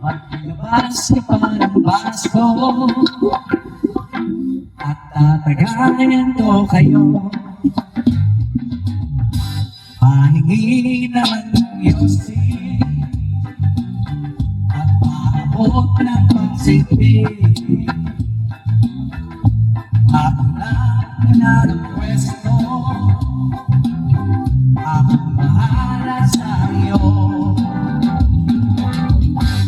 Maglabas ka pa ng baso at tatagayan ko kayo. Pahingi naman ng yosi at paabot ng pagsiti. Makulap na ng pwesto, akong bahala sa iyo.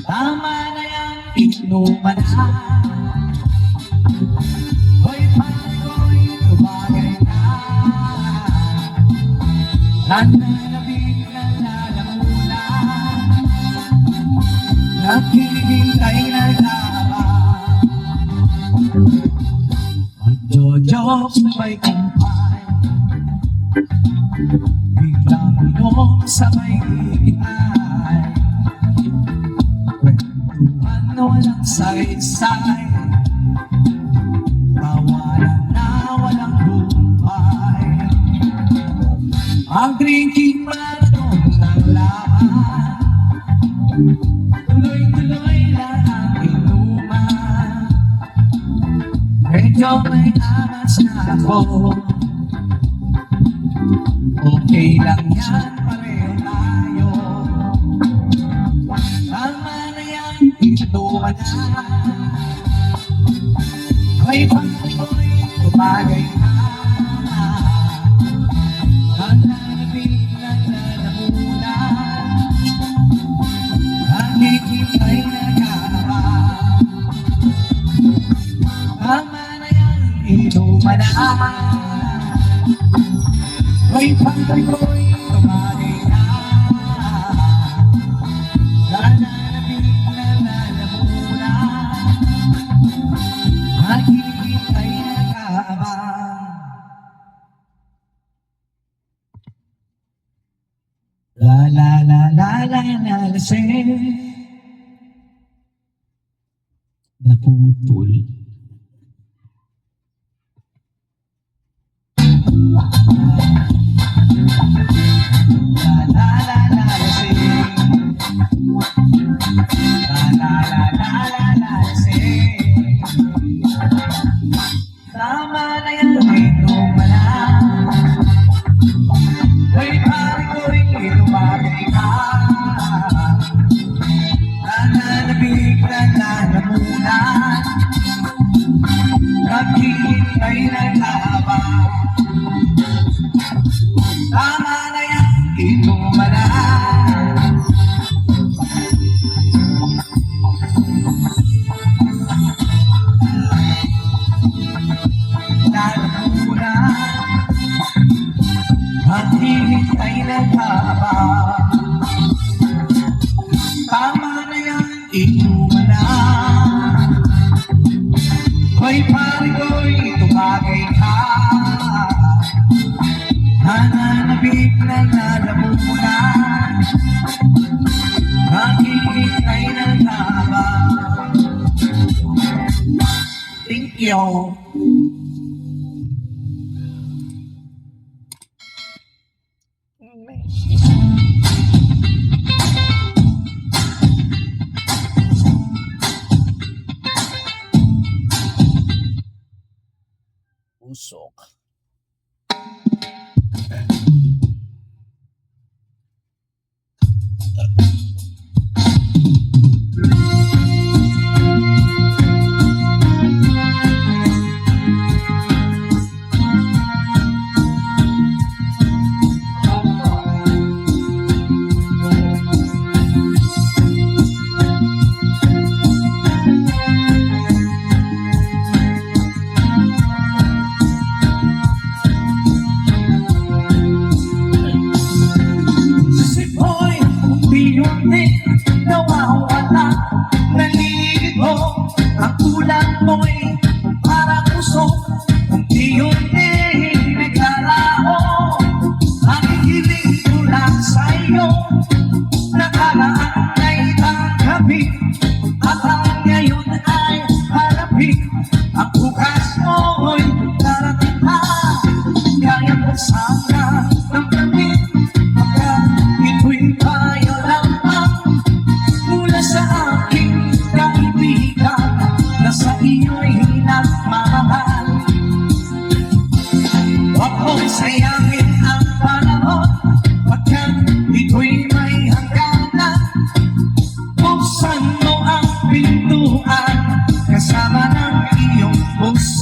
Tama na yung inuman na, hoy pangkoy, tumagay na. Nananabig na lalamuna, naghihintay na tama. Magjo-jokes na may kumpay, biglang inom sa may higitay. Kwentuhan na walang saysay, tawanan na walang humpay. Mag-drinking marathon ng lahat, tuloy-tuloy lang ang inuman. Medyo may amas na ako, okay lang yan, pareho tayo. Tama na yan, inuman na. May pangkoy, tumagay na. Nananabig na lalamuna, naghihintay na tama. Tama na yan, inuman na. May pangkoy, tumagay na. Nananabig na lalamuna, naghihintay na tama. La la la la la la lasing naputol. La la la la lasing, la la la la la la lasing. Tama na yan, inuman na. May pari ko rin lumagay ka, nananabig na lalamuna, naghihintay na tama. Tama na yan, inuman na. Lalamuna, naghihintay na tama. Tama na yan, inuman na. Hoy pari ko'y tumagay ka, nananabig na lalamuna, naghihintay na tama. Thank you. Usok.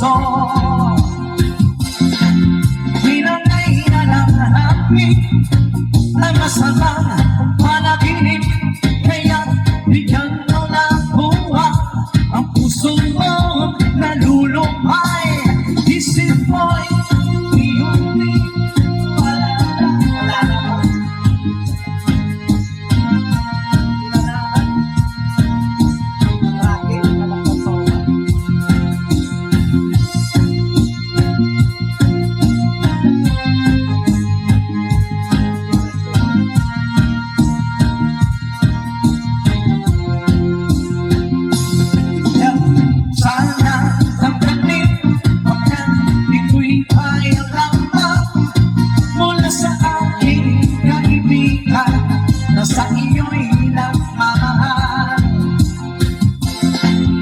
puso. Pinangay na ng hapit na masamang panaginip, kaya bigyan mo ng buwan ang puso mo nalulumay. Isip mo'y iyong wala na. Sa iyo'y nagmamahal,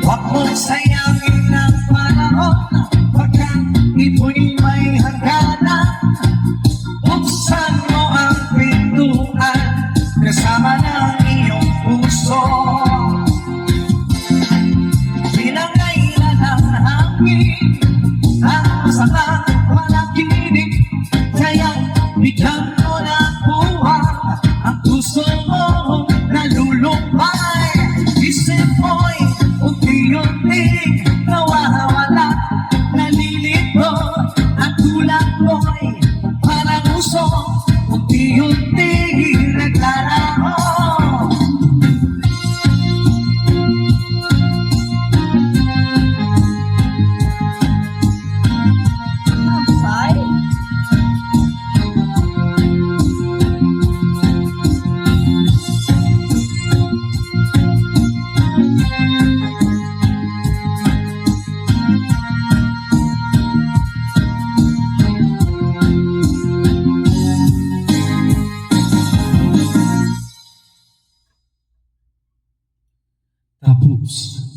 huwag mong sayangin ang panahon, pagkat ito'y may hangganan. Buksan mo ang pintuan kasama ng iyong puso. Pinangay na ng hangin ang masamang panaginip, kaya bigyan mo ng buwan ang puso mo nalulumay. Isip mo'y unti-unti nawawala, nalilito ang tulad mo'y parang uso, unti-unti naglalaho.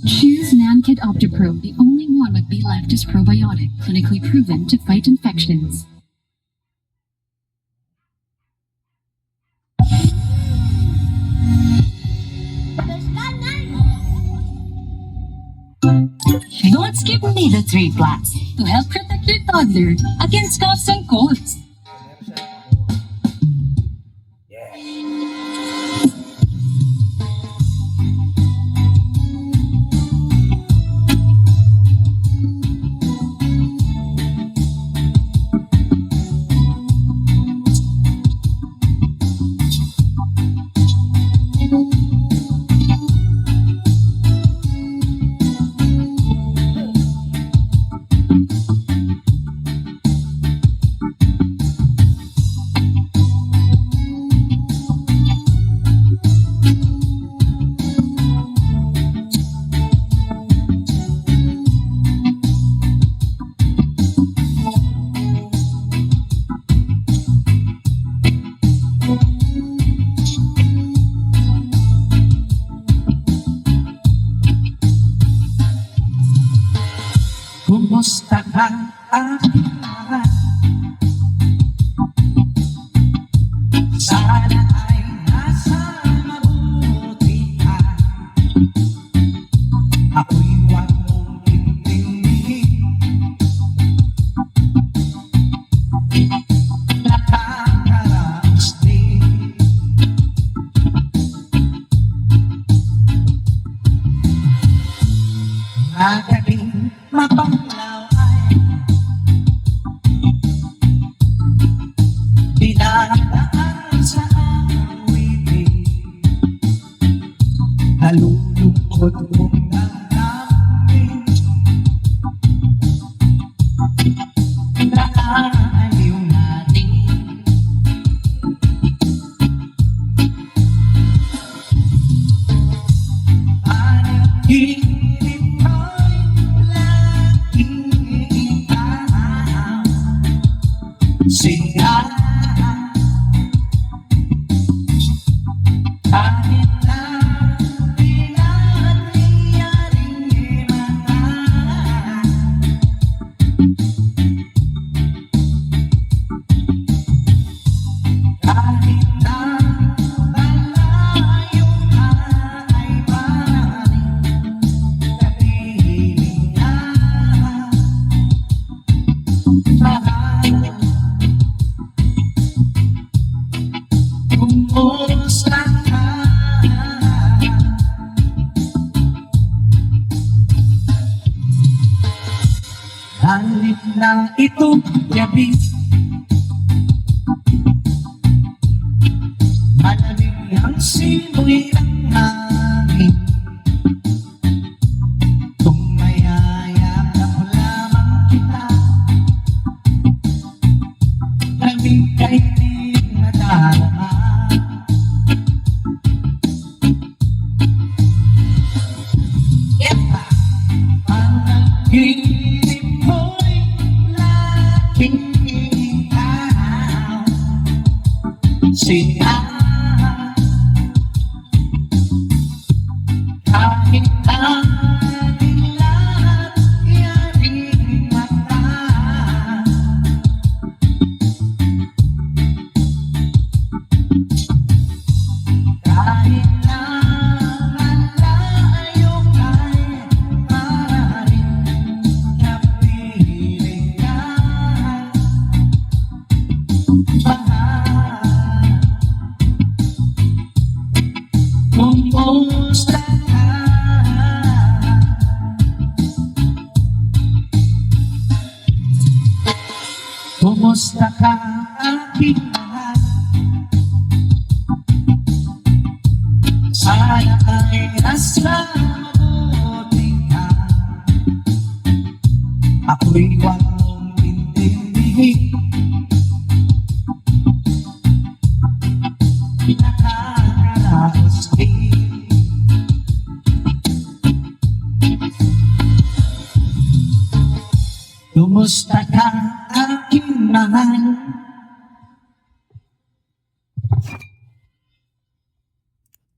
Choose Nankid Optipro, the only one with B Lactis probiotic, clinically proven to fight infections. Don't skip omega-3 plants to help protect your toddler against coughs and colds. Kumusta ka aking mahal? Sana ay nasa mabuti ka. Ako'y huwag mong intindihin, nakakaraos din. Magaling mapanglaw ay dinadaan sa awitin, nalulungkot mong damdamin, nakaaliw natin. Panaginip ko'y laging Halip na itong gabi, malamig ang simoy ng hangin. Kung mayayakap lamang kita, lamig ay di nadarama. Panaginip mo'y laging ikaw, siya. Kahit ating lahat yaring mata, kahit na malayo kay maaaring kapiling ka, mahal. Kumusta ka? Kumusta ka, aking mahal? Sana ay nasa mabuti ka. Ako'y huwag mong intindihin, nakakaraos din. Kumusta ka, aking mahal?